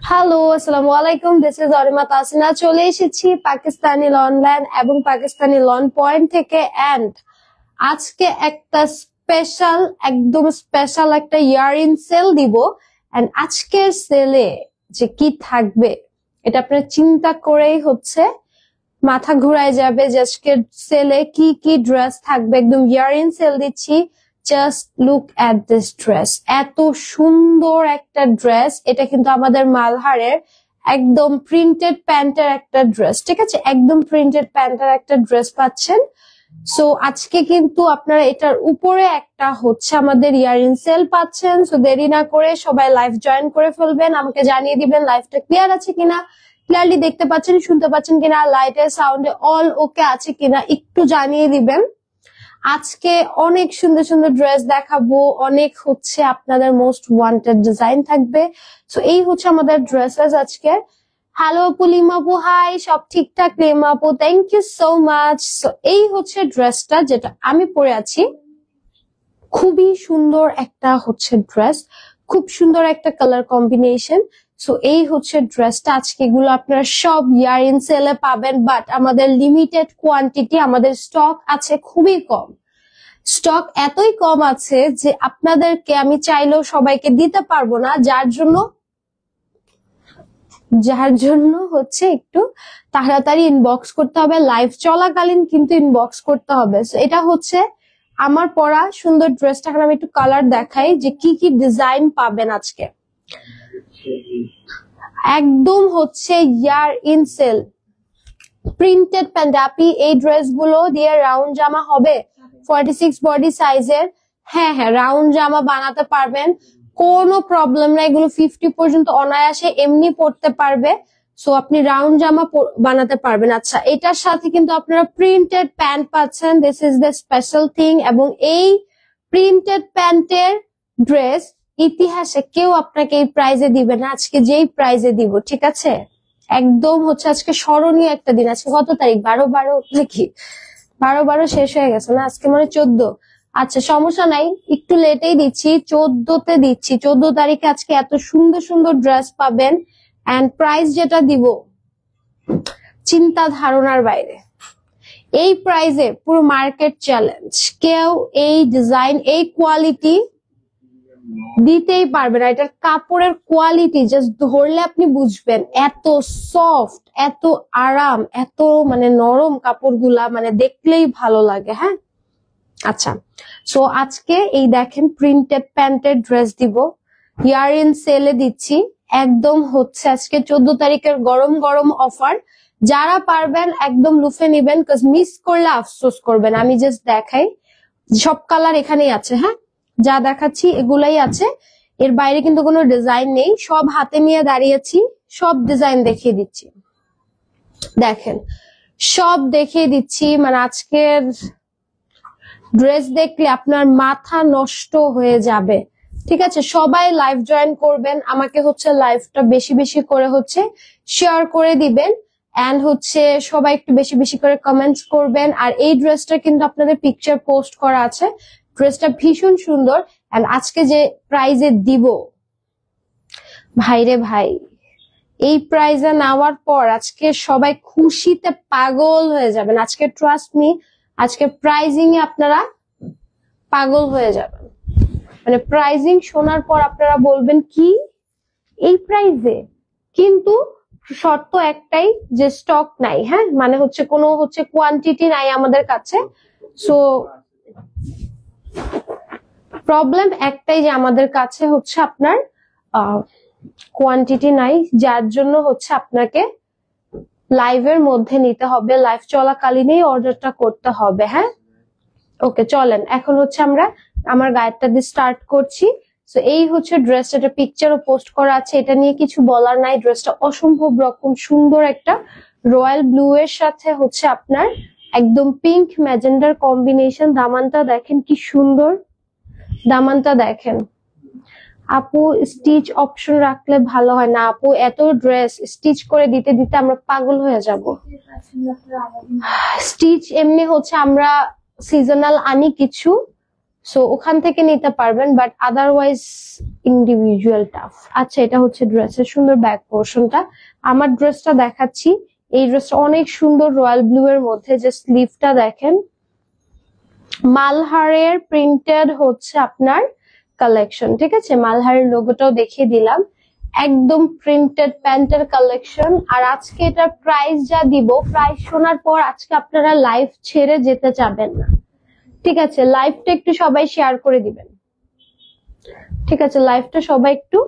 Hello, আসসালামু আলাইকুম। This is Auriemma Tasina. চলে এসেছি পাকিস্তানি লনল্যান্ড এবং পাকিস্তানি লন পয়েন্ট থেকে। এন্ড আজকে একটা স্পেশাল, একদম স্পেশাল একটা ইয়ারিং সেল দিব। এন্ড আজকের সেলে যে কি থাকবে এটা আপনার চিন্তা করেই মাথা ঘুরায় যাবে যে আজকের সেলে কি কি ড্রেস থাকবে। একদম ইয়ারিং সেল দিচ্ছি। Just look at this dress. এত সুন্দর একটা ড্রেস। এটা কিন্তু আমাদের মালহারের একদম প্রিন্টেড প্যান্টের একটা ড্রেস, ঠিক আছে? একদম প্রিন্টেড প্যান্টের একটা ড্রেস পাচ্ছেন। সো আজকে কিন্তু আপনারা এটার উপরে একটা আমাদের ইয়ারিং সেল পাচ্ছেন। সো দেরি না করে সবাই লাইভ জয়েন করে ফেলবেন। আমাকে জানিয়ে দিবেন লাইভটা ক্লিয়ার আছে কিনা, ক্লিয়ারলি দেখতে পাচ্ছেন, শুনতে পাচ্ছেন কিনা, লাইটের সাউন্ডে অল ওকে আছে কিনা একটু জানিয়ে দিবেন। আজকে অনেক সুন্দর সুন্দর ড্রেস দেখাবো, অনেক আপনাদের মোস্ট ওয়ান্টেড ডিজাইন থাকবে। সো এই আমাদের ড্রেসেস আজকে। হ্যালো আপু, লিমা আপু, হাই, সব ঠিকঠাক? লিমা আপু, thank you so much. So এই ড্রেসটা যেটা আমি পরে আছি, খুবই সুন্দর একটা ড্রেস, খুব সুন্দর একটা কালার কম্বিনেশন। সো এই ড্রেসটা আজকে এগুলো আপনারা সব ইয়ারিং সেলে পাবেন, বাট আমাদের লিমিটেড কোয়ান্টিটি, আমাদের স্টক আছে খুবই কম। স্টক এতই কম আছে যে আপনাদেরকে আমি চাইলেও সবাইকে দিতে পারবো না, যার জন্য একটু তাড়াতাড়ি ইনবক্স করতে হবে। লাইভ চলাকালীন কিন্তু ইনবক্স করতে হবে। এটা আমার পরা সুন্দর ড্রেসটা। এখন আমি একটু কালার দেখাই যে কি কি ডিজাইন পাবেন আজকে। একদম year in sale printed panjabi. এই ড্রেস গুলো দিয়ে রাউন্ড জামা হবে 46 বডি সাইজের। হ্যাঁ, রাউন্ড জামা বানাতে পারবেন, কোনো প্রবলেম নাই। এগুলো 50 পর্যন্ত অনায়াসে এমনি পড়তে পারবে। সো আপনি রাউন্ড জামা বানাতে পারবেন। আচ্ছা, এটার সাথে কিন্তু আপনারা প্রিন্টেড প্যান্ট পাচ্ছেন। This is the special thing. এবং এই প্রিন্টেড প্যান্টের ড্রেস ইতিহাসে কেউ আপনাকে এই প্রাইজে দিবে না, আজকে যেই প্রাইজে দিব, ঠিক আছে? একদম আজকে স্মরণীয় একটা দিন। আজকে কত তারিখ? 12 নাকি 12 শেষ হয়ে গেছে না, আজকে মানে 14। আচ্ছা, সমস্যা নাই, একটু লেটেই দিচ্ছি, 14তে দিচ্ছি। 14 তারিখে আজকে এত সুন্দর সুন্দর ড্রেস পাবেন। এন্ড প্রাইস যেটা দিব চিন্তা ধারণার বাইরে। এই প্রাইজে পুরো মার্কেট চ্যালেঞ্জ। কেউ এই ডিজাইন, এই কোয়ালিটি দিতেই পারবে না। এটার কাপড়ের কোয়ালিটি জাস্ট ধরলে আপনি বুঝবেন, এত সফট, এত আরাম, এত নরম কাপড়গুলা, দেখলেই ভালো লাগে। হ্যাঁ, আচ্ছা। সো আজকে এই দেখেন প্রিন্টেড প্যান্টের ড্রেস দিব, ইয়ারিং সেলে দিচ্ছি। একদম আজকে 14 তারিখের গরম গরম অফার। যারা পারবেন একদম লুফে নিবেন, মিস করলে আফসোস করবেন। আমি জাস্ট দেখাই, সব কালার এখানেই আছে। হ্যাঁ, যা দেখাচ্ছি এগুলাই আছে, এর বাইরে কিন্তু কোনো ডিজাইন নেই। সব হাতে নিয়ে দাঁড়িয়েছি, সব ডিজাইন দেখিয়ে দিচ্ছি। দেখেন, সব দেখিয়ে দিচ্ছি। আজকের ড্রেস দেখলে আপনার মাথা নষ্ট হয়ে যাবে, ঠিক আছে? সবাই লাইভ জয়েন করবেন, আমাকে লাইভটা বেশি বেশি করে শেয়ার করে দিবেন। এন্ড সবাই একটু বেশি বেশি করে কমেন্টস করবেন। আর এই ড্রেসটা কিন্তু আপনাদের পিকচার পোস্ট করা আছে। ড্রেসটা ভীষণ সুন্দর। এন্ড আজকে যে প্রাইজে দিব, ভাইরে ভাই, এই প্রাইজে নেওয়ার পর আজকে সবাই খুশিতে পাগল হয়ে যাবেন। আজকে ট্রাস্ট মি, আজকে প্রাইজিং এ আপনারা পাগল হয়ে যাবেন। প্রাইজিং শোনার পর আপনারা বলবেন কি এই প্রাইজে? কিন্তু শর্ত একটাই যে স্টক নাই। হ্যাঁ, কোনো কোয়ান্টিটি নাই আমাদের কাছে। সো প্রবলেম একটাই যে আমাদের কাছে আপনার কোয়ান্টিটি নাই, যার জন্য আপনাকে লাইভের মধ্যে নিতে হবে, লাইভ চলাকালীনই অর্ডারটা করতে হবে। হ্যাঁ, ওকে, চলেন এখন আমরা আমার গাইডটা দিয়ে স্টার্ট করছি। সো এই ড্রেসটা, একটা পিকচারও পোস্ট করা আছে, এটা নিয়ে কিছু বলার নাই। ড্রেসটা অসম্ভব রকম সুন্দর, একটা রয়্যাল ব্লু এর সাথে আপনার একদম পিঙ্ক ম্যাজেন্ডার কম্বিনেশন। দামানটা দেখেন কি সুন্দর, দামানটা দেখেন। আপু স্টিচ অপশন রাখলে ভালো হয় না? আপু এত ড্রেস স্টিচ করে দিতে দিতে আমরা পাগল হয়ে যাব। স্টিচ এমনি আমরা সিজনাল আনি কিছু, সো ওখান থেকে নিতে পারবেন, বাট আদারওয়াইজ ইন্ডিভিজুয়াল টাফ। আচ্ছা, এটা হচ্ছে ড্রেসের সুন্দর ব্যাক পোর্শনটা। আমার ড্রেসটা দেখাচ্ছি। এই ড্রেসটা অনেক সুন্দর রয়্যাল ব্লু এর মধ্যে, যে স্লিভটা দেখেন মালহারের প্রিন্টেড হচ্ছে আপনার কালেকশন, ঠিক আছে? মালহারের লোগোটাও দেখিয়ে দিলাম, একদম প্রিন্টেড প্যান্টের কালেকশন। আর আজকে এটার প্রাইস যা দিব, প্রাইস শোনার পর আজকে আপনারা লাইভ ছেড়ে যেতে চাবেন না, ঠিক আছে? লাইভটা একটু সবাই শেয়ার করে দিবেন, ঠিক আছে? লাইভটা সবাই একটু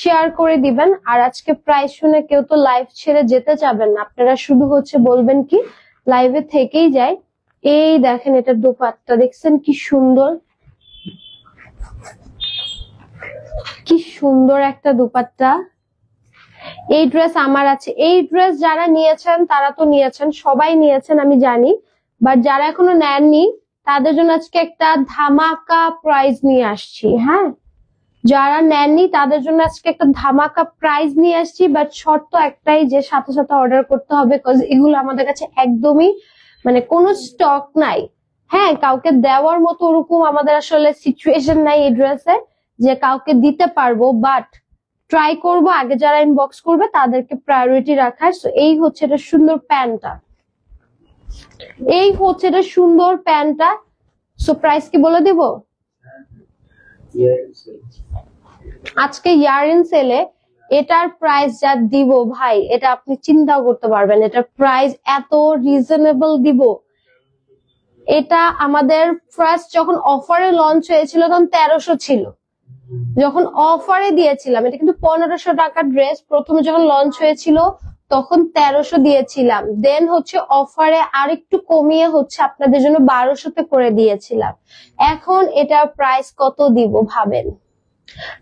শেয়ার করে দিবেন। আর আজকে প্রাইস শুনে কেউ তো লাইভ ছেড়ে যেতে চাবেন না, আপনারা শুধু হচ্ছে বলবেন কি লাইভে থেকেই যায়। এই দেখেন এটার দোপাট্টা দেখছেন কি সুন্দর, কি সুন্দর একটা দোপাট্টা। এই ড্রেস আমার আছে। এই ড্রেস যারা নিয়েছেন তারা তো নিয়েছেন, সবাই নিয়েছেন আমি জানি, বাট যারা এখনো নেননি তাদের জন্য আজকে একটা ধামাকা প্রাইস নিয়ে আসছি। হ্যাঁ, যারা নেননি তাদের জন্য আজকে একটা ধামাকা প্রাইস নিয়ে আসছি, বাট শর্ত একটাই যে সাথে সাথে অর্ডার করতে হবে, বিকজ এগুলো আমাদের কাছে একদমই মানে কোনো স্টক নাই। হ্যাঁ, কাউকে দেওয়ার মতো ওরকম আমাদের আসলে সিচুয়েশন নাই এই ড্রেসে যে কাউকে দিতে পারবো, বাট ট্রাই করব আগে যারা ইনবক্স করবে তাদেরকে প্রায়োরিটি রাখার। সো এই হচ্ছে এটা সুন্দর প্যান্টটা, এই হচ্ছে এটা সুন্দর প্যান্টটা। সো প্রাইস কি বলে দিব? আজকে ইয়ার ইন সেলে এটার প্রাইস যা দিব ভাই, এটা আপনি চিন্তাও করতে পারবেন। এটার প্রাইস এত রিজনেবল দিব। এটা আমাদের ফার্স্ট যখন অফারে লঞ্চ হয়েছিল তখন 1300 ছিল, যখন অফারে দিয়েছিলাম। এটা কিন্তু 1500 টাকার ড্রেস, প্রথমে যখন লঞ্চ হয়েছিল তখন 1300 দিয়েছিলাম, দেন হচ্ছে অফারে আরেকটু কমিয়ে হচ্ছে আপনাদের জন্য 1200-তে করে দিয়েছিলাম। এখন এটার প্রাইস কত দিব ভাবেন?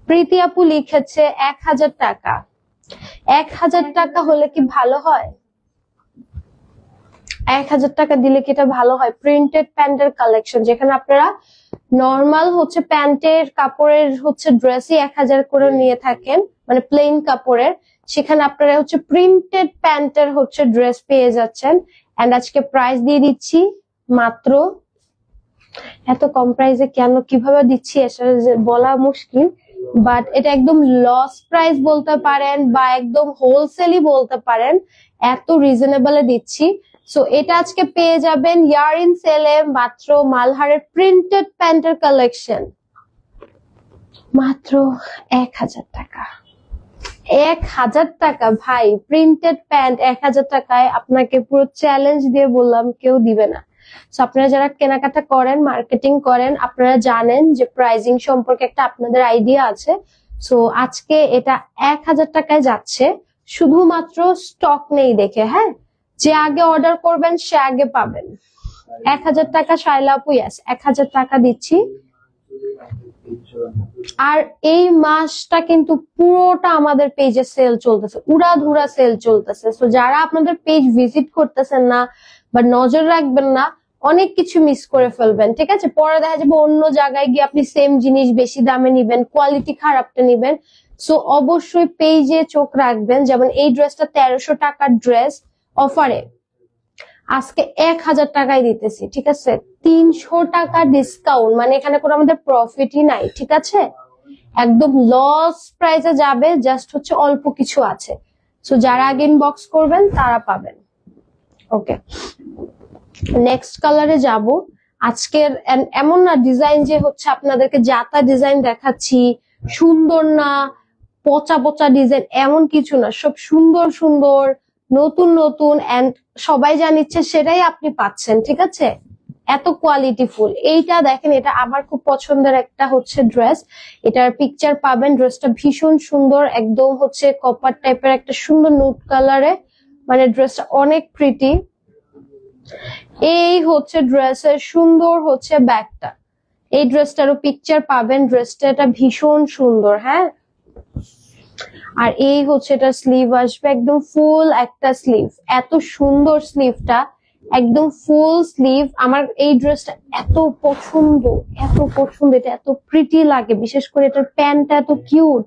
প্রীতি আপু লিখেছে 1000 টাকা। 1000 টাকা হলে কি ভালো হয়? 1000 টাকা দিলে কি এটা ভালো হয়? প্রিন্টেড প্যান্টের কালেকশন, যেখানে আপনারা নর্মাল হচ্ছে প্যান্টের কাপড়ের হচ্ছে ড্রেসই 1000 করে নিয়ে থাকেন, মানে প্লেন কাপড়ের, সেখানে আপনারা হচ্ছে প্রিন্টেড প্যান্টের হচ্ছে ড্রেস পেয়ে যাচ্ছেন। এন্ড আজকে প্রাইস দিয়ে দিচ্ছি মাত্র, এত কম প্রাইসে কেন কিভাবে দিচ্ছি আসলে বলা মুশকিল, বাট এটা একদম লস প্রাইস বলতে পারেন বা একদম হোলসেলই বলতে পারেন, এত রিজনেবলে দিচ্ছি। সো এটা আজকে পেয়ে যাবেন ইয়ার ইন সেলে মাত্র মালহারের প্রিন্টেড প্যান্টের কালেকশন মাত্র 1000 টাকা। 1000 টাকা ভাই, প্রিন্টেড প্যান্ট 1000 টাকায়। আপনাকে পুরো চ্যালেঞ্জ দিয়ে বললাম কেউ দিবে না। সো আপনারা যারা কেনাকাটা করেন, মার্কেটিং করেন, আপনারা জানেন যে প্রাইজিং সম্পর্কে একটা আপনাদের আইডিয়া আছে। সো আজকে এটা 1000 টাকায় যাচ্ছে, শুধুমাত্র স্টক নেই দেখে। হ্যাঁ, যে আগে অর্ডার করবেন সে আগে পাবেন। 1000 টাকা শাইলা আপু, ইয়েস 1000 টাকা দিচ্ছি। আর এই মাসটা কিন্তু পুরোটা আমাদের পেজে সেল চলতেছে, উড়াধুরা সেল চলতেছে। সো যারা আপনাদের পেজ ভিজিট করতেছেন না বা নজর রাখবেন না, অনেক কিছু মিস করে ফেলবেন, ঠিক আছে? পরে দেখা যাবে অন্য জায়গায় গিয়ে আপনি সেম জিনিস বেশি দামে নিবেন, কোয়ালিটি খারাপটা নিবেন। সো অবশ্যই পেজে চোখ রাখবেন। যেমন এই ড্রেসটা 1300 টাকার ড্রেস, অফারে আজকে 1000 টাকায় দিতেছি, ঠিক আছে? 300 টাকা ডিসকাউন্ট, মানে এখানে কোনো আমাদের প্রফিটই নাই, ঠিক আছে? একদম লস প্রাইসে যাবে, জাস্ট হচ্ছে অল্প কিছু আছে। সো যারা আগে ইনবক্স করবেন তারা পাবেন। ওকে, নেক্সট কালারে যাব। আজকের এমন না ডিজাইন যে হচ্ছে আপনাদেরকে যাতা ডিজাইন দেখাচ্ছি, সুন্দর না পচা পচা ডিজাইন, এমন কিছু না। সব সুন্দর সুন্দর, নতুন নতুন, এন্ড সবাই যা নিচ্ছে সেটাই আপনি পাচ্ছেন, ঠিক আছে? এত কোয়ালিটিফুল। এইটা দেখেন, এটা আমার খুব পছন্দের একটা হচ্ছে ড্রেস। এটার পিকচার পাবেন। ড্রেসটা ভীষণ সুন্দর, একদম হচ্ছে কপার টাইপের একটা সুন্দর নুট কালারে, মানে ড্রেসটা অনেক প্রিটি। এই হচ্ছে ড্রেসের সুন্দর হচ্ছে ব্যাগটা। এই ড্রেসটারও পিকচার পাবেন। ড্রেসটা এটা ভীষণ সুন্দর। হ্যাঁ, আর এই হচ্ছে এটা স্লিভ আসবে, একদম ফুল একটা স্লিভ, এত সুন্দর স্লিভটা, একদম ফুল স্লিভ। আমার এই ড্রেসটা এত পছন্দ, এত পছন্দ, এটা এত প্রিটি লাগে, বিশেষ করে এটার প্যান্টটা এত কিউট।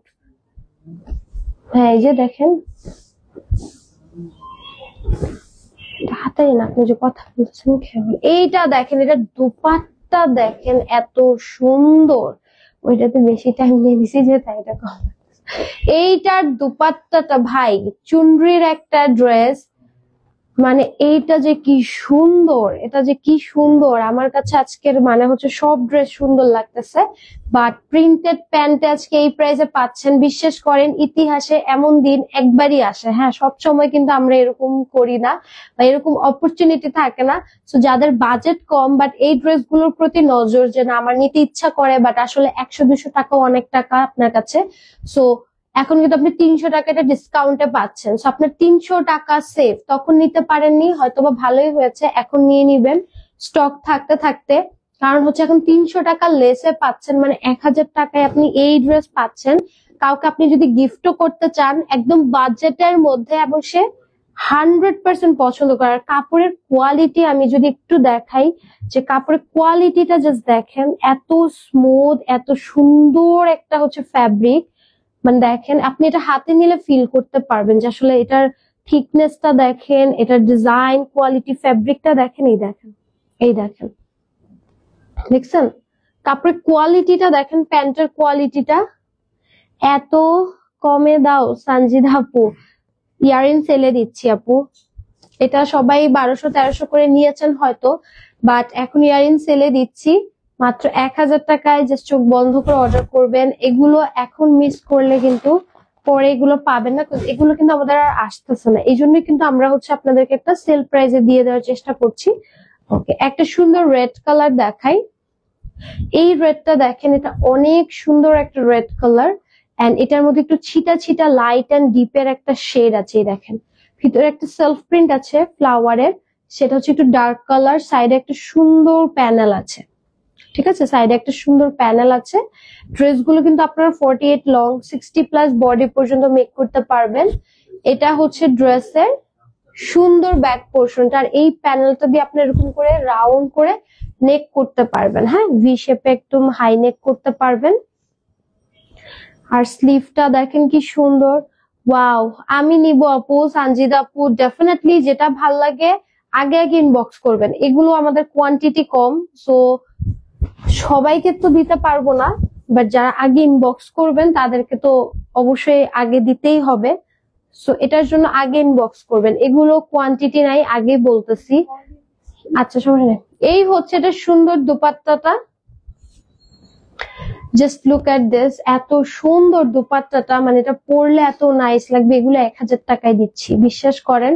হ্যাঁ, এই যে দেখেন, হাতে না আপনি যে কথা বলছেন, এইটা দেখেন, এটা দোপাট্টা দেখেন এত সুন্দর, ওইটাতে বেশি টাইম নিয়ে দিছি যে তাই এটা কম। এইটার দুপাট্টাটা ভাই চুনরির একটা ড্রেস, মানে এইটা যে কি সুন্দর, এটা যে কি সুন্দর আমার কাছে আজকের মানে হচ্ছে সব ড্রেস সুন্দর লাগতেছে। বাট প্রিন্টেড প্যান্টে আজকে এই প্রাইসে পাচ্ছেন, বিশ্বাস করেন ইতিহাসে এমন দিন একবারই আসে। হ্যাঁ, সব সময় কিন্তু আমরা এরকম করি না বা এরকম অপরচুনিটি থাকে না। তো যাদের বাজেট কম বাট এই ড্রেস গুলোর প্রতি নজর যে না আমার নিতে ইচ্ছা করে, বাট আসলে 100-200 টাকাও অনেক টাকা আপনার কাছে, সো এখন কিন্তু আপনি 300 টাকা এটা ডিসকাউন্টে পাচ্ছেন। সো আপনার 300 টাকা সেভ, তখন নিতে পারেননি হয়তোবা ভালোই হয়েছে, এখন নিয়ে নিবেন স্টক থাকতে থাকতে। কারণ হচ্ছে এখন 300 টাকা লেসে পাচ্ছেন, মানে 1000 টাকায় আপনি এই ড্রেস পাচ্ছেন। কাউকে আপনি যদি গিফটও করতে চান একদম বাজেটের মধ্যে এবং সে 100% পছন্দ করে। আর কাপড়ের কোয়ালিটি আমি যদি একটু দেখাই, যে কাপড়ের কোয়ালিটিটা জাস্ট দেখেন, এত স্মুথ, এত সুন্দর একটা হচ্ছে ফ্যাব্রিক। মানে দেখেন আপনি এটা হাতে নিলে ফিল করতে পারবেন যে আসলে এটার থিকনেসটা দেখেন, এটার ডিজাইন কোয়ালিটি, ফ্যাব্রিকটা দেখেন, এই দেখেন, এই দেখেন, দেখছেন কাপড়ের কোয়ালিটিটা দেখেন, প্যান্টের কোয়ালিটিটা। এত কমে দাও সানজিদা আপু, ইয়ারিং সেলে দিচ্ছি আপু। এটা সবাই 1200-1300 করে নিয়েছেন হয়তো, বাট এখন ইয়ারিং সেলে দিচ্ছি মাত্র 1000 টাকায়। জাস্ট চোখ বন্ধ করে অর্ডার করবেন। এগুলো এখন মিস করলে কিন্তু পরে এগুলো পাবেন না, এগুলো কিন্তু আমাদের আর আসতেছে না। এই জন্যই কিন্তু আমরা হচ্ছে আপনাদেরকে একটা সেল প্রাইসে দিয়ে দেওয়ার চেষ্টা করছি। ওকে, একটা সুন্দর রেড কালার দেখাই। এই রেডটা দেখেন, এটা অনেক সুন্দর একটা রেড কালার, এন্ড এটার মধ্যে একটু ছিটা ছিটা লাইট এন্ড ডিপের একটা শেড আছে। এই দেখেন ভিতরে একটা সেলফ প্রিন্ট আছে ফ্লাওয়ারের, সেটা হচ্ছে একটু ডার্ক কালার। সাইডে একটা সুন্দর প্যানেল আছে, ঠিক আছে, সাইডে একটা সুন্দর প্যানেল আছে। ড্রেসগুলো কিন্তু আপনারা 48 লং 60+ বডি পর্যন্ত মেক করতে পারবেন। এটা হচ্ছে ড্রেসের সুন্দর ব্যাক পোর্শনটা, আর এই প্যানেলটা দিয়ে আপনি এরকম করে রাউন্ড করে নেক করতে পারবেন। হ্যাঁ, ভি শেপে একদম হাই নেক করতে পারবেন। আর স্লিভটা দেখেন কি সুন্দর, ওয়াও। আমি নিব আপু, সানজিদা আপু, ডেফিনেটলি যেটা ভাল লাগে আগে আগে ইনবক্স করবেন। এগুলো আমাদের কোয়ান্টিটি কম, সো সবাইকে তো দিতে পারবো না, বাট যারা আগে ইনবক্স করবেন তাদেরকে তো অবশ্যই আগে দিতেই হবে। সো এটার জন্য আগে ইনবক্স করবেন। এগুলো কোয়ান্টিটি নাই, আগে বলতেছি। আচ্ছা, সমস্যা নেই। এই হচ্ছে এটা সুন্দর দুপাট্টাটা, জাস্ট লুক এট দিস, এত সুন্দর দুপাট্টাটা, মানে এটা পরলে এত নাইস লাগবে। এগুলো 1000 টাকায় দিচ্ছি, বিশ্বাস করেন।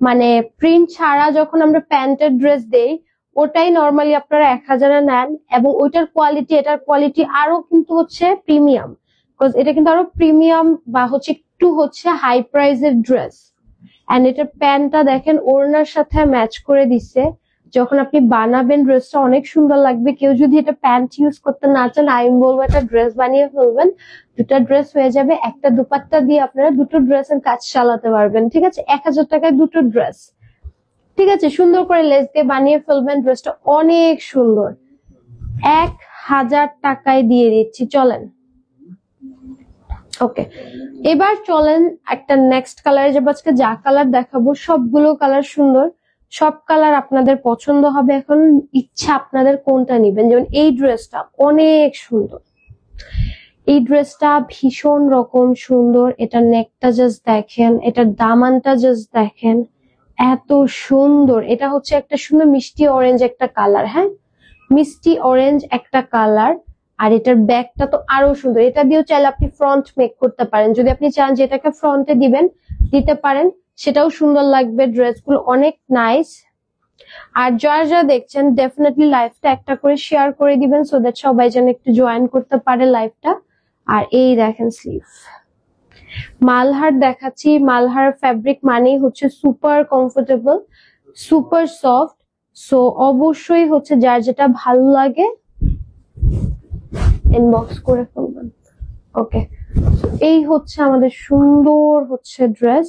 মানে প্রিন্ট ছাড়া যখন আমরা প্যান্টের ড্রেস দেই ওটাই নর্মালি আপনারা 1000-এ নেন, এবং ওইটার কোয়ালিটি এটার কোয়ালিটি আরো কিন্তু হচ্ছে প্রিমিয়াম, বিকজ এটা কিন্তু আরো প্রিমিয়াম বা হচ্ছে একটু হচ্ছে হাই প্রাইসের ড্রেস। এন্ড এটার প্যান্টটা দেখেন ওড়নার সাথে ম্যাচ করে দিচ্ছে। যখন আপনি বানাবেন ড্রেসটা অনেক সুন্দর লাগবে। কেউ যদি এটা প্যান্ট ইউজ করতে না চান, আমি বলবো একটা ড্রেস বানিয়ে ফেলবেন, দুটা ড্রেস হয়ে যাবে। একটা দুপাট্টা দিয়ে আপনারা দুটো ড্রেসের কাজ চালাতে পারবেন, ঠিক আছে। 1000 টাকায় দুটো ড্রেস, ঠিক আছে, সুন্দর করে লেস দিয়ে বানিয়ে ফেলবেন। ড্রেসটা অনেক সুন্দর, 1000 টাকায় দিয়ে দিচ্ছি। চলেন, ওকে, এবার চলেন একটা নেক্সট কালারে যাবো। আজকে যা কালার দেখাবো সবগুলো কালার সুন্দর, সব কালার আপনাদের পছন্দ হবে। এখন ইচ্ছা আপনাদের কোনটা নিবেন। যেমন এই ড্রেসটা অনেক সুন্দর, এই ড্রেসটা ভীষণ রকম সুন্দর। এটা নেকটা জাস্ট দেখেন, এটার দামানটা জাস্ট দেখেন, এত সুন্দর। এটা হচ্ছে একটা সুন্দর মিষ্টি অরেঞ্জ একটা কালার, হ্যাঁ, মিষ্টি অরেঞ্জ একটা কালার। আর এটার ব্যাকটা তো আরো সুন্দর। এটা দিয়েও চাইলে আপনি ফ্রন্ট মেক করতে পারেন, যদি আপনি চান যে এটাকে ফ্রন্টে দিবেন দিতে পারেন, সেটাও সুন্দর লাগবে। ড্রেসগুলো অনেক নাইস। আর যারা যারা দেখছেন ডেফিনেটলি লাইভটা একটা করে শেয়ার করে দিবেন, সো দ্যাট সবাই যেন একটু জয়েন করতে পারে লাইভটা। আর এই দেখেন স্লিভ, মালহার দেখাচ্ছি। মালহার ফ্যাব্রিক মানেই হচ্ছে super comfortable, super soft. So অবশ্যই হচ্ছে যার যেটা ভালো লাগে ইনবক্স করে ফেলবেন। ওকে, এই হচ্ছে আমাদের সুন্দর হচ্ছে ড্রেস।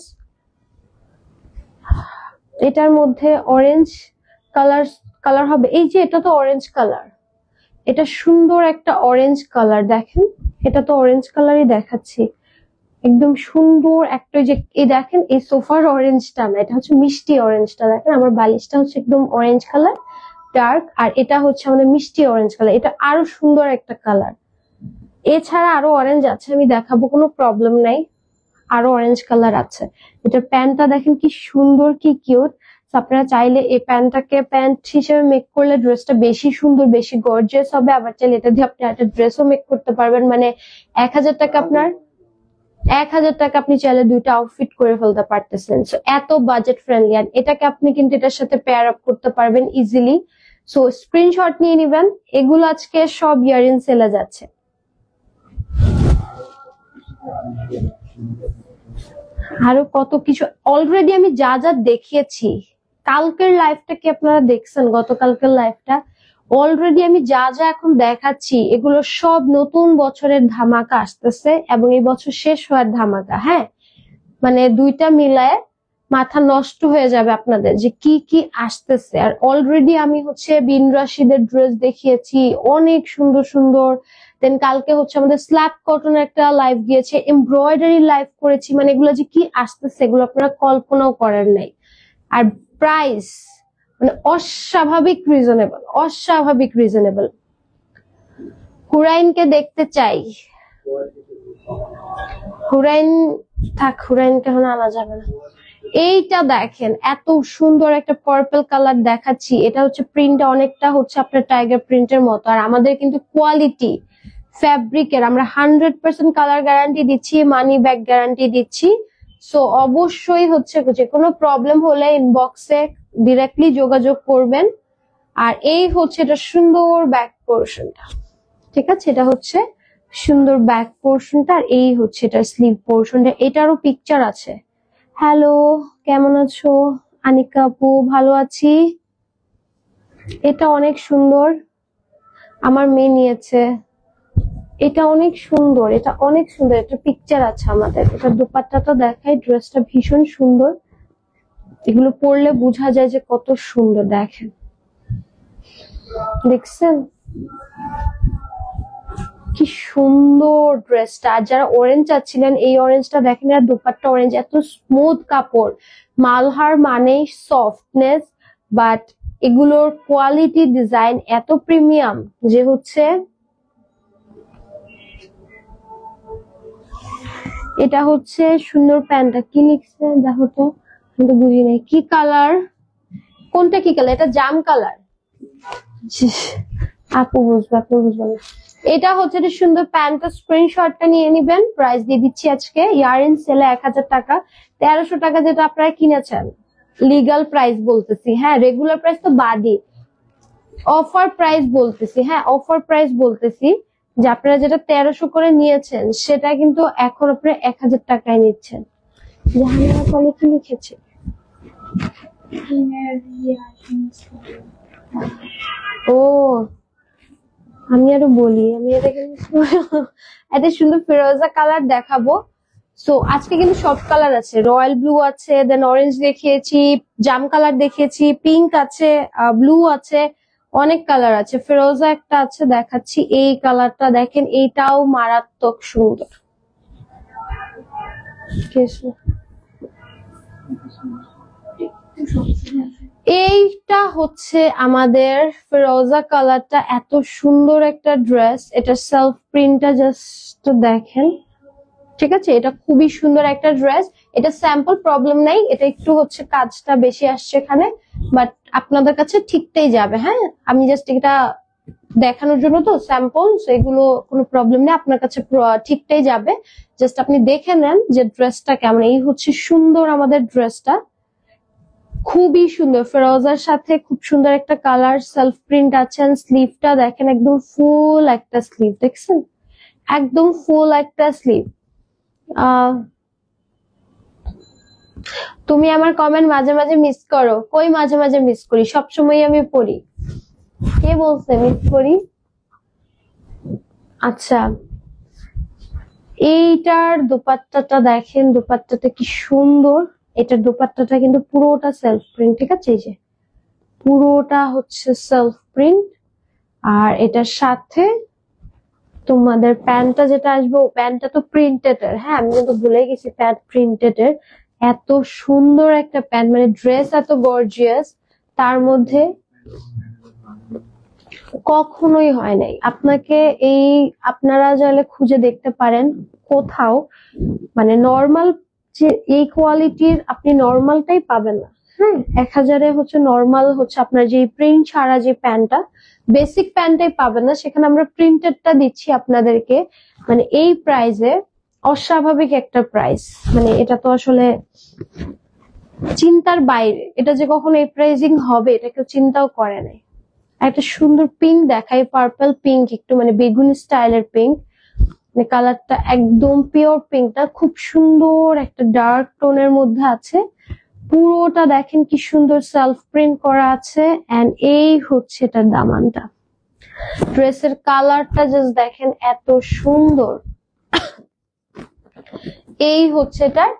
এটার মধ্যে অরেঞ্জ কালার হবে। এই যে এটা তো অরেঞ্জ কালার, এটা সুন্দর একটা অরেঞ্জ কালার। দেখেন এটা তো অরেঞ্জ কালারই দেখাচ্ছি, একদম সুন্দর একটা। যে এই দেখেন এই সোফার অরেঞ্জটা না, এটা হচ্ছে মিষ্টি অরেঞ্জটা। দেখেন আমার বালিশটা হচ্ছে একদম অরেঞ্জ কালার ডার্ক, আর এটা হচ্ছে আমাদের মিষ্টি অরেঞ্জ কালার। এটা আরো সুন্দর একটা কালার। এছাড়া আরো অরেঞ্জ আছে, আমি দেখাবো, কোনো প্রবলেম নাই। আরো অরেঞ্জ কালার আছে। এটার প্যান্টটা দেখেন কি সুন্দর, কি কিউট। আপনারা চাইলে এই প্যান্টটাকে প্যান্ট হিসেবে মেক করলে ড্রেসটা বেশি সুন্দর, বেশি গর্জিয়াস হবে। আবার চাইলে এটা দিয়ে আপনি একটা ড্রেসও মেক করতে পারবেন। মানে 1000 টাকা আপনার 1000 টাকা আপনি চাইলে 2টা আউটফিট করে ফেলতে পারতেছেন। সো এত বাজেট ফ্রেন্ডলি। আর এটাকে আপনি কিন্তু এটার সাথে পেয়ার আপ করতে পারবেন ইজিলি। সো স্ক্রিনশট নিয়ে নিবেন। এগুলো আজকে সব ইয়ারিং সেলে যাচ্ছে। আরো কত কিছু অলরেডি আমি যা যা দেখিয়েছি। কালকের লাইফটা কি আপনারা দেখছেন? গতকালকের লাইফটা অলরেডি আমি যা যা এখন দেখাচ্ছি এগুলো সব নতুন বছরের ধামাকা আসতেছে এবং এই বছর শেষ হওয়ার ধামাকা। হ্যাঁ, মানে দুইটা মিলায় মাথা নষ্ট হয়ে যাবে আপনাদের যে কি কি আসতেছে। আর অলরেডি আমি হচ্ছে বিন রাশিদের ড্রেস দেখিয়েছি, অনেক সুন্দর সুন্দর। দেন কালকে হচ্ছে আমাদের স্ল্যাব কটনের একটা লাইভ গিয়েছে, এমব্রয়ডারি লাইভ করেছি। মানে এগুলো যে কি আসতেছে এগুলো আপনারা কল্পনাও করার নাই। আর প্রাইস মানে অস্বাভাবিক রিজনেবল, অস্বাভাবিক রিজনেবল। হুরাইনকে দেখতে চাই। হুরাইন থাক, হুরাইনকে এখন আনা যাবে না। এইটা দেখেন এত সুন্দর একটা পার্পল কালার দেখাচ্ছি। এটা হচ্ছে প্রিন্টটা অনেকটা হচ্ছে আপনার টাইগার প্রিন্টের মতো। আর আমাদের কিন্তু কোয়ালিটি ফ্যাব্রিকের আমরা 100% কালার গ্যারান্টি দিচ্ছি, মানি ব্যাক গ্যারান্টি দিচ্ছি। সো অবশ্যই হচ্ছে যে কোনো প্রবলেম হলে ইনবক্সে ডিরেক্টলি যোগাযোগ করবেন। আর এই হচ্ছে এটা সুন্দর ব্যাক পোর্শনটা, ঠিক আছে? এটা হচ্ছে সুন্দর ব্যাক পোর্শনটা। আর এই হচ্ছে এটা স্লিভ পোর্শনটা। এটারও পিকচার আছে। হ্যালো, কেমন আছো আনিকা আপু? ভালো আছি। এটা অনেক সুন্দর, আমার মেয়ে নিয়েছে। এটা অনেক সুন্দর, এটা অনেক সুন্দর। এটা পিকচার আছে আমাদের। এটা দোপাট্টাটা দেখাই, ড্রেসটা ভীষণ সুন্দর। এগুলো পরলে বোঝা যায় যে কত সুন্দর। দেখেন, দেখছেন কি সুন্দর ড্রেসটা। আর যারা অরেঞ্জ চাচ্ছিলেন এই অরেঞ্জটা দেখেন, আর দোপাট্টা অরেঞ্জ, এত স্মুথ কাপড়। মালহার মানে সফটনেস, বাট এগুলোর কোয়ালিটি ডিজাইন এত প্রিমিয়াম যে হচ্ছে এটা হচ্ছে সুন্দর। প্যান্টটা কি লিখছে দেখো তো, আমি তো বুঝি নাই কি কালার, কোনটা কি কালার? এটা জাম কালার। আপু বুঝবে, আপু বুঝবে না। এটা হচ্ছে একটা সুন্দর প্যান্ট। স্ক্রিনশটটা নিয়ে নিবেন। প্রাইস দিয়ে দিচ্ছি আজকে ইয়ারিং সেলে 1000 টাকা। 1300 টাকা যেটা আপনারা কিনেছেন লিগাল প্রাইস বলতেছি। হ্যাঁ, রেগুলার প্রাইস তো বাদই, অফার প্রাইস বলতেছি। হ্যাঁ, অফার প্রাইস বলতেছি যে আপনারা যেটা 1300 করে নিয়েছেন সেটা কিন্তু এখন আপনারা 1000 টাকায় নিচ্ছেন। জাহানারা কলে কি লিখেছে? ও, আমি আরো বলি, আমি একটা সুন্দর ফিরোজা কালার দেখাবো। সো আজকে কিন্তু সব কালার আছে। রয়্যাল ব্লু আছে, দেন অরেঞ্জ দেখিয়েছি, জাম কালার দেখিয়েছি, পিঙ্ক আছে, ব্লু আছে, অনেক কালার আছে। ফিরোজা একটা আছে দেখাচ্ছি। এই কালারটা দেখেন, এইটাও মারাত্মক সুন্দর। এইটা হচ্ছে আমাদের ফিরোজা কালারটা, এত সুন্দর একটা ড্রেস। এটা সেলফ প্রিন্টটা জাস্ট দেখেন, ঠিক আছে? এটা খুবই সুন্দর একটা ড্রেস। এটা স্যাম্পল, প্রবলেম নাই। এটা একটু হচ্ছে কাজটা বেশি আসছে এখানে, বাট আপনাদের কাছে ঠিকটাই যাবে। হ্যাঁ, আমি জাস্ট এটা দেখানোর জন্য তো স্যাম্পল, এগুলো কোনো প্রবলেম নেই, আপনার কাছে ঠিকটাই যাবে। জাস্ট আপনি দেখে নেন যে ড্রেসটা কেমন। এই হচ্ছে সুন্দর আমাদের ড্রেসটা, খুবই সুন্দর। ফিরোজার সাথে খুব সুন্দর একটা কালার, সেলফ প্রিন্ট আছে। স্লিভটা দেখেন, একদম ফুল একটা স্লিভ, দেখছেন? একদম ফুল একটা স্লিভ। তুমি আমার কমেন্ট মাঝে মাঝে মিস করো। কই মাঝে মাঝে মিস করি? সবসময় আমি পড়ি। কে বলছে মিস করি? আচ্ছা, এইটার দোপাট্টাটা দেখেন, দোপাট্টাটা কি সুন্দর। এটার দোপাট্টাটা কিন্তু পুরোটা সেলফ প্রিন্ট, ঠিক আছে? এই যে পুরোটা হচ্ছে সেলফ প্রিন্ট। আর এটার সাথে তোমাদের প্যান্টটা যেটা আসবে, প্যান্টটা তো প্রিন্টেড এর। হ্যাঁ, আমি কিন্তু ভুলে গেছি, প্যান্ট প্রিন্টেড এর। এত সুন্দর একটা প্যান্ট, মানে ড্রেস এত গর্জিয়াস, তার মধ্যে কখনোই হয় নাই। আপনাকে এই আপনারা চাইলে খুঁজে দেখতে পারেন কোথাও, মানে নর্মাল যে এই কোয়ালিটির আপনি নর্মালটাই পাবেন না। হ্যাঁ, 1000-এ হচ্ছে নর্মাল হচ্ছে আপনার যে প্রিন্ট ছাড়া যে প্যান্টটা, বেসিক প্যান্টটাই পাবেন না, সেখানে আমরা প্রিন্টেডটা দিচ্ছি আপনাদেরকে মানে এই প্রাইসে। অস্বাভাবিক একটা প্রাইস, মানে এটা তো আসলে চিন্তার বাইরে। এটা যে কখনো এই প্রাইসিং হবে এটা কেউ চিন্তাও করে নাই। একটা সুন্দর পিঙ্ক দেখাই, পার্পল পিঙ্ক, একটু মানে বেগুনি স্টাইলের পিঙ্ক, মানে কালারটা একদম পিওর পিঙ্কটা, খুব সুন্দর একটা ডার্ক টোনের মধ্যে আছে। পুরোটা দেখেন কি সুন্দর সেলফ প্রিন্ট করা আছে। এন্ড এই হচ্ছে এটার দামানটা। ড্রেসের কালারটা জাস্ট দেখেন এত সুন্দর। এই হচ্ছে এটার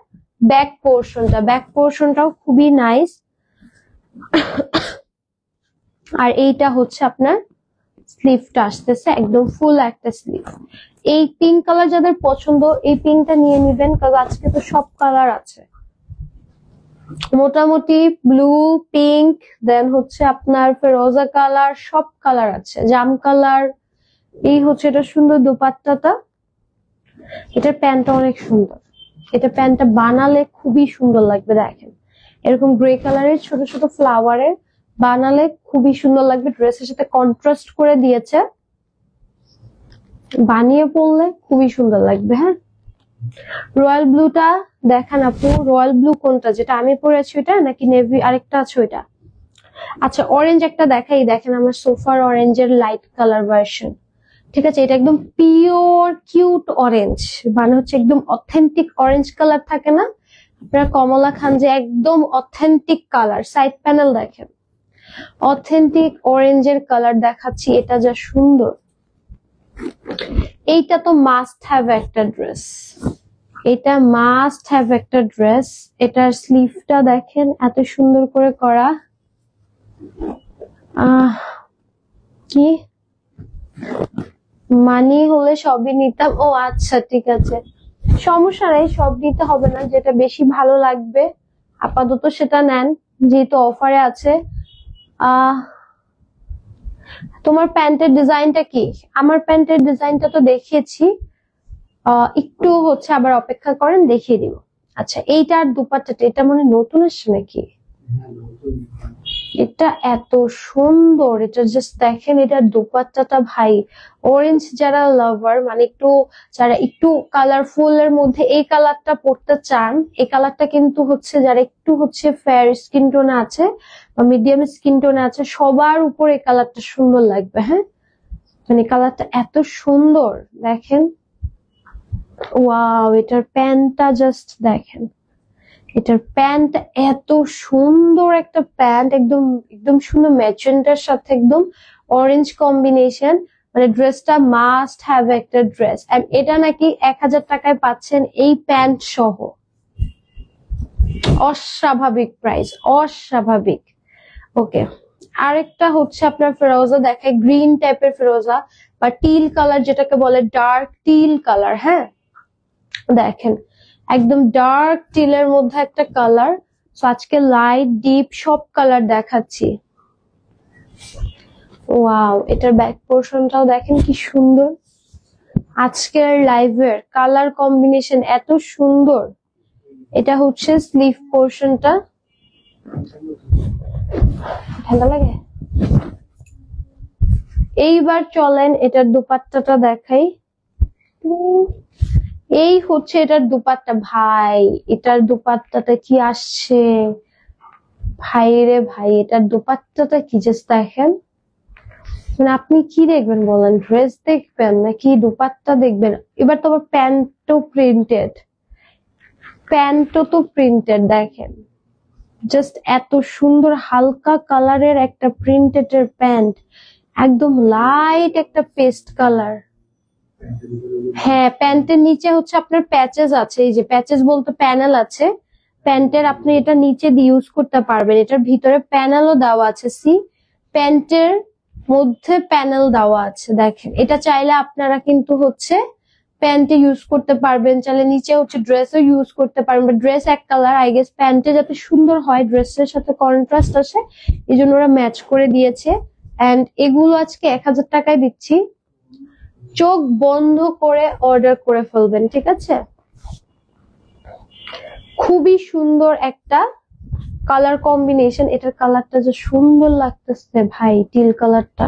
ব্যাক পোর্শনটা, ব্যাক পোর্শনটাও খুবই নাইস। আর এইটা হচ্ছে আপনার স্লিভটা আসতেছে একদম ফুল একটা স্লিভ। এই পিঙ্ক কালার যাদের পছন্দ এই পিঙ্কটা নিয়ে নেবেন, কারণ আজকে তো সব কালার আছে মোটামুটি, ব্লু, পিঙ্ক, দেন হচ্ছে আপনার ফেরোজা কালার, সব কালার আছে, জাম কালার। এই হচ্ছে এটা সুন্দর দোপাট্টাটা। এটার প্যান্টটা অনেক সুন্দর, এটা প্যান্টটা বানালে খুবই সুন্দর লাগবে। দেখেন এরকম গ্রে কালারের ছোট ছোট ফ্লাওয়ারের বানালে খুবই সুন্দর লাগবে, ড্রেসের সাথে কন্ট্রাস্ট করে দিয়েছে, বানিয়ে পরলে খুবই সুন্দর লাগবে। হ্যাঁ, রয়্যাল ব্লুটা দেখান আপু, রয়্যাল ব্লু কোনটা, যেটা আমি পরেছি ওইটা নাকি নেভি আরেকটা আছে ওইটা? আচ্ছা অরেঞ্জ একটা দেখাই, দেখেন আমার সোফার অরেঞ্জের লাইট কালার ভার্সন। ঠিক আছে, এটা একদম পিওর কিউট অরেঞ্জ, মানে হচ্ছে একদম অথেন্টিক অরেঞ্জ কালার থাকে না আপনারা কমলা খান যে একদম অথেন্টিক কালার। সাইড প্যানেল দেখেন, অথেন্টিক অরেঞ্জের কালার দেখাচ্ছি, এটা যা সুন্দর। এইটা তো মাস্ট হ্যাভ একটা ড্রেস, এটা মাস্ট হ্যাভ একটা ড্রেস। এটার স্লিভটা দেখেন এত সুন্দর করে করা। কি মানি হলে সবই নিতাম। ও আচ্ছা ঠিক আছে, সমস্যা নেই, সব নিতে হবে না, যেটা বেশি ভালো লাগবে আপাতত সেটা নেন যেহেতু অফারে আছে। তোমার প্যান্টের ডিজাইনটা কি? আমার প্যান্টের ডিজাইনটা তো দেখিয়েছি, একটু হচ্ছে আবার অপেক্ষা করেন, দেখিয়ে দিব। আচ্ছা এইটার দুপাট্টাটা, এটা মনে নতুন আসছে নাকি? এটা এত সুন্দর, এটা জাস্ট দেখেন এটার দুপাট্টাটা ভাই। অরেঞ্জ যারা লাভার, মানে একটু যারা একটু কালারফুল এর মধ্যে এই কালারটা পড়তে চান, এই কালারটা কিন্তু হচ্ছে যারা একটু হচ্ছে ফেয়ার স্কিন টোনে আছে বা মিডিয়াম স্কিন টোনে আছে সবার উপর এই কালারটা সুন্দর লাগবে। হ্যাঁ, মানে কালারটা এত সুন্দর দেখেন। ওয়াও, এটার প্যান্টটা জাস্ট দেখেন, এটার প্যান্ট এত সুন্দর একটা প্যান্ট, একদম একদম সুন্দর ম্যাজেন্টার সাথে একদম অরেঞ্জ কম্বিনেশন, মানে ড্রেসটা মাস্ট হ্যাভ একটা ড্রেস। এন্ড এটা নাকি 1000 টাকায় পাচ্ছেন এই প্যান্ট সহ। অস্বাভাবিক প্রাইস, অস্বাভাবিক। ওকে, আরেকটা হচ্ছে আপনার ফেরোজা দেখায়, গ্রিন টাইপের ফেরোজা বা টিল কালার যেটাকে বলে, ডার্ক টিল কালার। হ্যাঁ দেখেন একদম ডার্ক টিলের মধ্যে একটা কালার। তো আজকে লাইট ডিপ সব কালার দেখাচ্ছি। ওয়াও, এটার ব্যাক পোর্শনটাও দেখেন কি সুন্দর। আজকের লাইভের কালার কম্বিনেশন এত সুন্দর। এটা হচ্ছে স্লিভ পোর্শনটা, ঠান্ডা লাগে। এইবার চলেন এটার দুপাট্টাটা দেখাই। এই হচ্ছে এটার দুপাট্টা ভাই, এটার দুপাট্টাটা কি আসছে ভাই রে ভাই, এটার দুপাট্টাটা কি জাস্ট দেখেন। মানে আপনি কি দেখবেন বলেন, ড্রেস দেখবেন নাকি দুপাট্টা দেখবেন? এবার তো আবার প্যান্টও প্রিন্টেড, প্যান্টও তো প্রিন্টেড দেখেন, জাস্ট এত সুন্দর হালকা কালারের একটা প্রিন্টেড এর প্যান্ট, একদম লাইট একটা পেস্ট কালার। হ্যাঁ, প্যান্টের নিচে হচ্ছে আপনার প্যাচেস আছে, এই যে প্যাচেস বলতে প্যানেল আছে প্যান্টের, আপনি এটা নিচে দিয়ে ইউজ করতে পারবেন। এটার ভিতরে প্যানেলও দেওয়া আছে, সি প্যান্টের মধ্যে প্যানেল দেওয়া আছে দেখেন। এটা চাইলে আপনারা কিন্তু হচ্ছে প্যান্টে ইউজ করতে পারবেন, চাইলে নিচে হচ্ছে ড্রেসও ইউজ করতে পারবেন। ড্রেস এক কালার, আই গেস প্যান্টে যাতে সুন্দর হয় ড্রেসের সাথে কন্ট্রাস্ট আসে এই জন্য ওরা ম্যাচ করে দিয়েছে। এন্ড এগুলো আজকে 1000 টাকায় দিচ্ছি, চোখ বন্ধ করে অর্ডার করে ফেলবেন, ঠিক আছে? খুবই সুন্দর একটা কালার কম্বিনেশন, এটার কালারটা যে সুন্দর লাগতেছে ভাই, টিল কালারটা।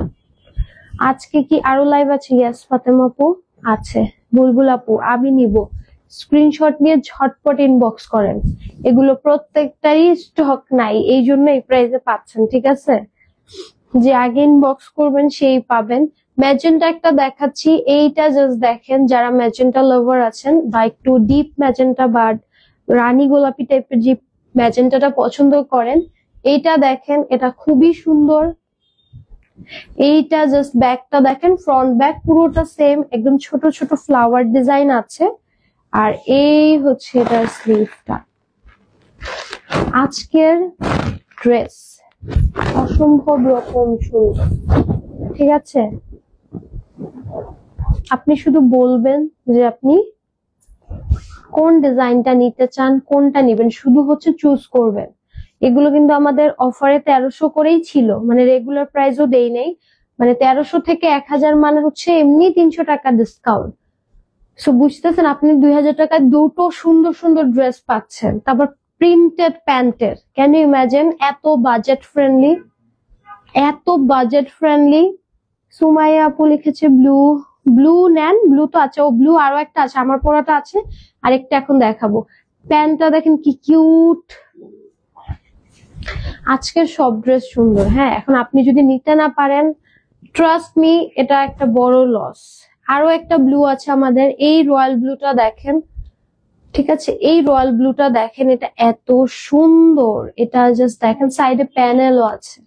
আজকে কি আরো লাইভ আছে? ইয়াস ফাতেমা আপু আছে, বুলবুল আপু আমি নিব, স্ক্রিনশট নিয়ে ঝটপট ইনবক্স করেন। এগুলো প্রত্যেকটারই স্টক নাই, এই জন্য এই প্রাইসে পাচ্ছেন, ঠিক আছে? যে আগে ইনবক্স করবেন সেই পাবেন। ম্যাজেন্টা একটা দেখাচ্ছি, এইটা জাস্ট দেখেন, যারা ম্যাজেন্টা লাভার আছেন বা একটু ডিপ ম্যাজেন্টা বা রানী গোলাপি টাইপের যে ম্যাজেন্টাটা পছন্দ করেন, এইটা দেখেন, এটা খুবই সুন্দর। এইটা জাস্ট ব্যাকটা দেখেন, ফ্রন্ট ব্যাক পুরোটা সেম, একদম ছোট ছোট ফ্লাওয়ার ডিজাইন আছে। আর এই হচ্ছে এটার স্লিভটা। আজকের ড্রেস অসম্ভব রকম সুন্দর, ঠিক আছে? আপনি শুধু বলবেন যে আপনি কোন ডিজাইনটা নিতে চান, কোনটা নিবেন, শুধু হচ্ছে চুজ করবেন। এগুলো কিন্তু আমাদের অফারে 1300 করেই ছিল, মানে রেগুলার প্রাইসও দেই নাই, মানে 1300 থেকে 1000 মানে হচ্ছে এমনি 300 টাকা ডিসকাউন্ট। সো বুঝতেছেন, আপনি 2000 টাকায় দুটো সুন্দর সুন্দর ড্রেস পাচ্ছেন, তারপর প্রিন্টেড প্যান্টের। ক্যান ইউ ইমাজিন, এত বাজেট ফ্রেন্ডলি, এত বাজেট ফ্রেন্ডলি। সুমাইয়া আপু লিখেছে ব্লু, ব্লু নেন, ব্লু তো আছে, ও ব্লু আরো একটা আছে, আমার পরাটা আছে, আরেকটা এখন দেখাবো। প্যান্টটা দেখেন কি কিউট। আজকের সব ড্রেস সুন্দর। হ্যাঁ, এখন আপনি যদি নিতে না পারেন, ট্রাস্ট মি, এটা একটা বড় লস। আরো একটা ব্লু আছে আমাদের, এই রয়্যাল ব্লুটা দেখেন, ঠিক আছে? এই রয়্যাল ব্লুটা দেখেন, এটা এত সুন্দর, এটা জাস্ট দেখেন, সাইডে প্যানেলও আছে,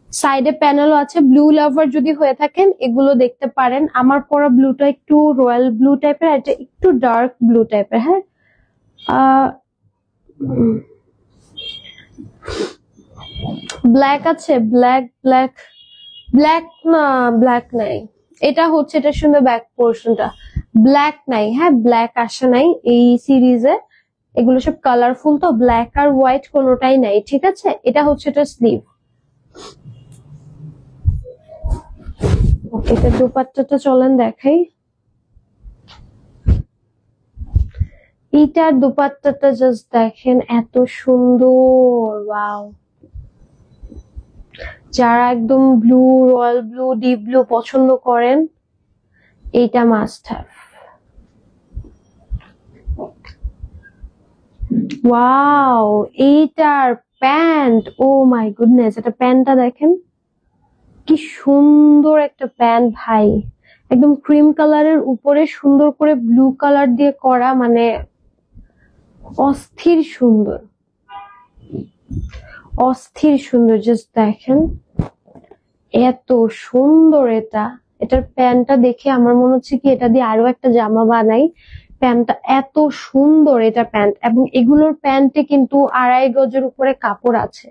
সাইডে প্যানেলও আছে। ব্লু লাভার যদি হয়ে থাকেন এগুলো দেখতে পারেন। আমার পরা ব্লুটা একটু রয়্যাল ব্লু টাইপের, এটা একটু ডার্ক ব্লু টাইপের। হ্যাঁ, ব্ল্যাক আছে, ব্ল্যাক ব্ল্যাক ব্ল্যাক না, ব্ল্যাক নাই। এটা হচ্ছে, এটা সুন্দর ব্যাক পোর্শনটা, ব্ল্যাক নাই। হ্যাঁ, ব্ল্যাক আসে নাই এই সিরিজে, এগুলো সব কালারফুল, তো ব্ল্যাক আর হোয়াইট কোনোটাই নাই, ঠিক আছে? এটা হচ্ছে এটা স্লিভ। এটা দোপাট্টাটা চলেন দেখাই। এইটার দোপাট্টাটা জাস্ট দেখেন, এত সুন্দর, ওয়াও। যারা একদম blue, royal blue, deep blue পছন্দ করেন, এইটা মাস্ট হ্যাভ। ওয়াও, এইটার প্যান্ট, ও মাই গুডনেস, এটা প্যান্টটা দেখেন কি সুন্দর একটা প্যান্ট ভাই, একদম ক্রিম কালারের উপরে সুন্দর করে ব্লু কালার দিয়ে করা, মানে অস্থির সুন্দর, অস্থির সুন্দর। জাস্ট দেখেন এত সুন্দর এটা। এটার প্যান্টটা দেখে আমার মনে হচ্ছে কি এটা দিয়ে আরো একটা জামা বানাই। প্যান্টটা এত সুন্দর, এটা প্যান্ট, এবং এগুলোর প্যান্টে কিন্তু 2.5 গজের উপরে কাপড় আছে।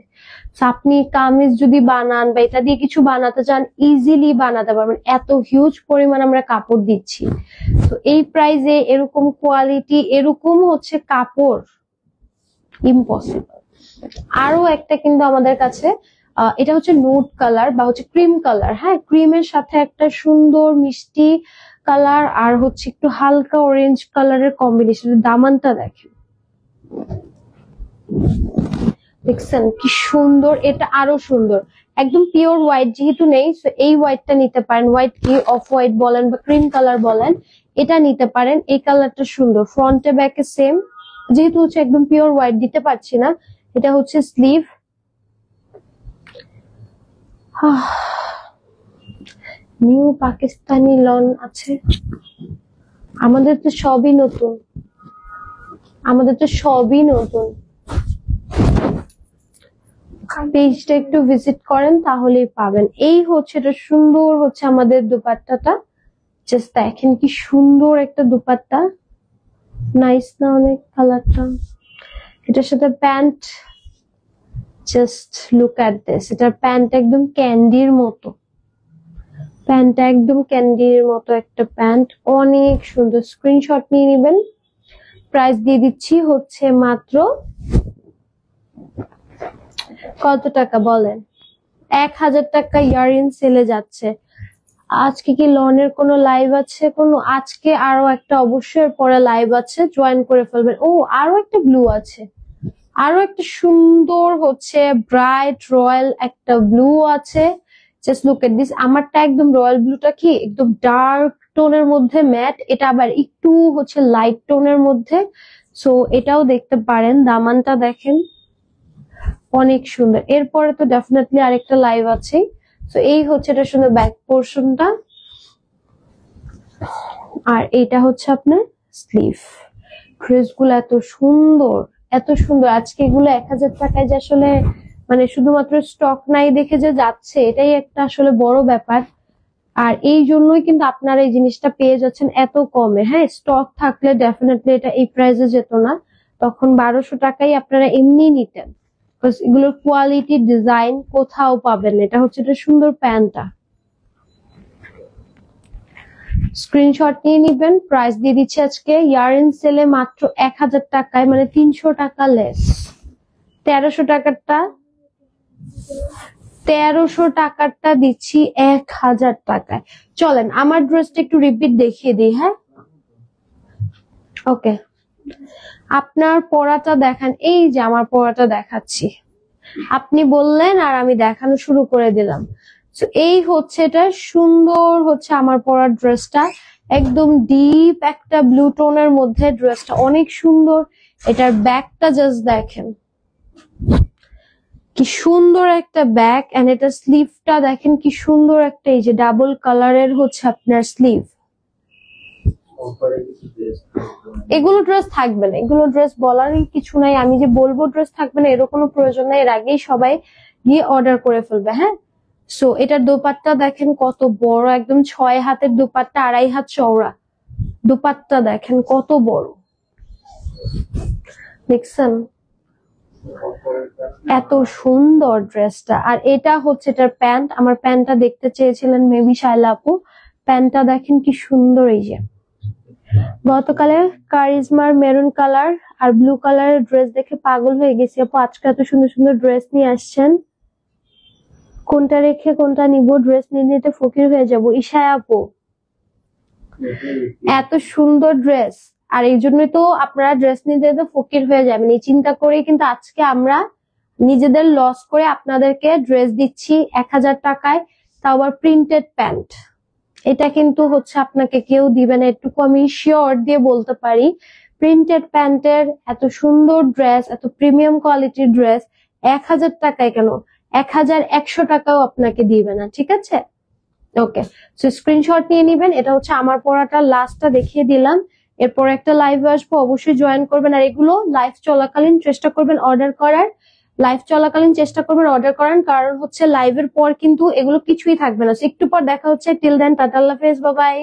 আপনি কামিজ যদি বানান বা এটা দিয়ে কিছু বানাতে চান, ইজিলি বানাতে পারবেন, এত হিউজ পরিমাণ আমরা কাপড় দিচ্ছি। তো এই প্রাইসে এরকম কোয়ালিটি, এরকম হচ্ছে কাপড়, ইম্পসিবল। আরো একটা কিন্তু আমাদের কাছে, এটা হচ্ছে নুড কালার বা হচ্ছে ক্রিম কালার। হ্যাঁ, ক্রিমের সাথে একটা সুন্দর মিষ্টি কালার আর হচ্ছে একটু হালকা অরেঞ্জ কালারের কম্বিনেশন। দামানটা দেখেন, দেখছেন কি সুন্দর, এটা আরো সুন্দর। একদম পিওর হোয়াইট যেহেতু নেই, এই হোয়াইটটা নিতে পারেন, হোয়াইট কি অফ হোয়াইট বলেন বা ক্রিম কালার বলেন, এটা নিতে পারেন। এই কালারটা সুন্দর, ফ্রন্টে ব্যাকে সেম। যেহেতু হচ্ছে একদম পিওর হোয়াইট দিতে পারছি না, এটা হচ্ছে স্লিভ। নিউ পাকিস্তানি লন আছে, আমাদের তো সবই নতুন, আমাদের তো সবই নতুন। পেজটা একটু ভিজিট করেন তাহলেই পাবেন। এই হচ্ছে, এটা সুন্দর হচ্ছে আমাদের দুপাট্টাটা, জাস্ট দেখেন কি সুন্দর একটা দুপাট্টা, নাইস না অনেক কালারটা? এটার সাথে pant, just look at this, এটার প্যান্ট একদম ক্যান্ডির মতো, প্যান্টটা একদম ক্যান্ডির মতো একটা প্যান্ট, অনেক সুন্দর। স্ক্রিনশট নিয়ে নেবেন। প্রাইস দিয়ে দিচ্ছি হচ্ছে মাত্র কত টাকা বলেন? 1000 টাকা ইয়াররিং সেলে যাচ্ছে। আজকে কি লনের কোনো লাইভ আছে? আজকে আরো একটা অবশ্যই পরে লাইভ আছে, জয়েন করে ফেলবেন। ও আরো একটা ব্লু আছে, আরো একটা সুন্দর হচ্ছে ব্রাইট রয়্যাল একটা ব্লু আছে। Just look at this. আমারটা একদম রয়্যাল ব্লুটা কি একদম ডার্ক টোনের মধ্যে ম্যাট, এটা আবার একটু হচ্ছে লাইট টোনের মধ্যে। সো এটাও দেখতে পারেন, দামানটা দেখেন অনেক সুন্দর। এরপরে তো ডেফিনেটলি আরেকটা লাইভ আছে। তো এই হচ্ছে এটা সুন্দর ব্যাক পোর্শনটা, আর এইটা হচ্ছে আপনার স্লিভ। ড্রেসগুলো এত সুন্দর, এত সুন্দর। আজকে এগুলো 1000 টাকায় যে আসলে মানে শুধুমাত্র স্টক নাই দেখে যে যাচ্ছে, এটাই একটা আসলে বড় ব্যাপার। আর এই জন্যই কিন্তু আপনারা এই জিনিসটা পেয়ে যাচ্ছেন এত কমে। হ্যাঁ, স্টক থাকলে ডেফিনেটলি এটা এই প্রাইসে যেত না, তখন 1200 টাকাই আপনারা এমনি নিতেন। এগুলোর কোয়ালিটি ডিজাইন কোথাও পাবেন। এটা হচ্ছে এটা সুন্দর প্যান্টটা, স্ক্রিনশট নিয়ে নিবেন। প্রাইস দিয়ে দিচ্ছি আজকে ইয়াররিং সেলে মাত্র 1000 টাকায়, মানে 300 টাকা লেস। 1300 টাকারটা দিচ্ছি 1000 টাকায়। চলেন আমার ড্রেসটা একটু রিপিট দেখিয়ে দিই। হ্যাঁ, ওকে, আপনার পরাটা দেখান। এই যে আমার পরাটা দেখাচ্ছি, আপনি বললেন আর আমি দেখানো শুরু করে দিলাম। তো এই হচ্ছে এটা সুন্দর হচ্ছে আমার পরার ড্রেসটা, একদম ডিপ একটা ব্লু টোনের মধ্যে। ড্রেসটা অনেক সুন্দর। এটার ব্যাকটা জাস্ট দেখেন কি সুন্দর একটা ব্যাক, এন্ড এটা স্লিভটা দেখেন কি সুন্দর একটা, এই যে ডাবল কালারের হচ্ছে আপনার স্লিভ। এগুলো ড্রেস থাকবে না, এগুলো ড্রেস বলারই কিছু নাই। আমি যে বলবো ড্রেস থাকবে না এরকম কোনো প্রয়োজন নাই, এর আগেই সবাই গিয়ে অর্ডার করে ফেলবে। হ্যাঁ, সো এটার দোপাট্টা দেখেন কত বড়, একদম 6 হাতের দোপাট্টা, 2.5 হাত চওড়া দোপাট্টা দেখেন কত বড়, দেখছেন এত সুন্দর ড্রেসটা। আর এটা হচ্ছে এটার প্যান্ট। আমার প্যান্টটা দেখতে চেয়েছিলেন মেবি শায়লা আপু, প্যান্টটা দেখেন কি সুন্দর। এই যে গতকালে কারিজমার মেরুন কালার আর ব্লু কালারের ড্রেস দেখে পাগল হয়ে গেছি আপু। আজকে এত সুন্দর সুন্দর ড্রেস নিয়ে আসছেন, কোনটা রেখে কোনটা নিব, ড্রেস নিয়ে নিতে ফকির হয়ে যাব। ইশায়া আপু, এত সুন্দর ড্রেস, আর এই জন্যই তো আপনারা ড্রেস নিতে তো ফকির হয়ে যাবেন। এই চিন্তা করেই কিন্তু আজকে আমরা নিজেদের লস করে আপনাদেরকে ড্রেস দিচ্ছি 1000 টাকায়, তাও আবার প্রিন্টেড প্যান্ট। এটা কিন্তু হচ্ছে আপনাকে কেউ দিবে না, একটু আমি শিওর দিয়ে বলতে পারি। প্রিন্টেড প্যান্টের এত সুন্দর ড্রেস, এত প্রিমিয়াম কোয়ালিটির ড্রেস 1000 টাকায় কেন, 1100 টাকাও আপনাকে দিবে না। ঠিক আছে, ওকে, সো স্ক্রিনশট নিয়ে নিবেন। এটা হচ্ছে আমার পড়াটা লাস্টটা দেখিয়ে দিলাম। এরপর একটা লাইভে আসবো, অবশ্যই জয়েন করবেন। আর এগুলো লাইভ চলাকালীন চেষ্টা করবেন অর্ডার করার, কারণ হচ্ছে লাইভের পর কিন্তু এগুলো কিছুই থাকবে না। একটু পর দেখা হচ্ছে। টিল দেন টাটা, আল্লাহ হাফেজ, বাই বাই।